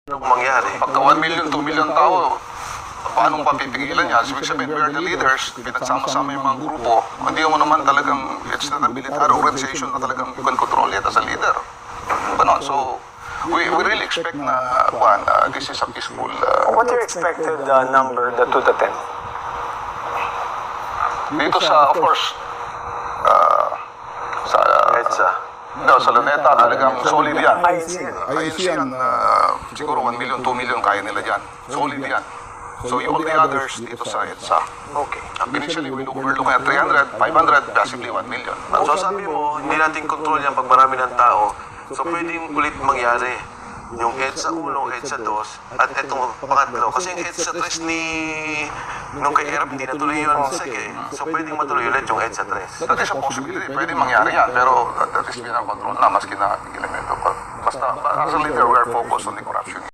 Ano mangyari? Pagka 1 million, 2 million tao, paano papipigilan yan? So, ibig sabihin, we are the leaders, pinagsama-sama yung mga grupo. Hindi mo naman talagang, it's not a military organization na talagang you can control it as a leader. Ganon. So, we really expect na this is a peaceful... What's your expected number, the 2 to 10? Dito sa, of course, sa... EDSA. No, sa Luneta, talagang solid yan. INC. INC yan, siguro 1 million, 2 million kaya nila dyan. Solid yan. So, all the others dito sa EDSA. Okay. Initially, we're looking at 300, 500, possibly 1 million. So sabi mo, hindi natin control yan pag marami ng tao. So pwedeng ulit mangyari yung EDSA 1, EDSA 2, at itong pangatlo. Kasi yung EDSA 3 nung kay Erap, hindi natuloy yun. Sige, so pwedeng matuloy ulit yung EDSA 3. That is a possibility. Pwede mangyari yan. Pero that is beyond our control na, maski na pigilan nito. Basta, as a leader, we are focused on the corruption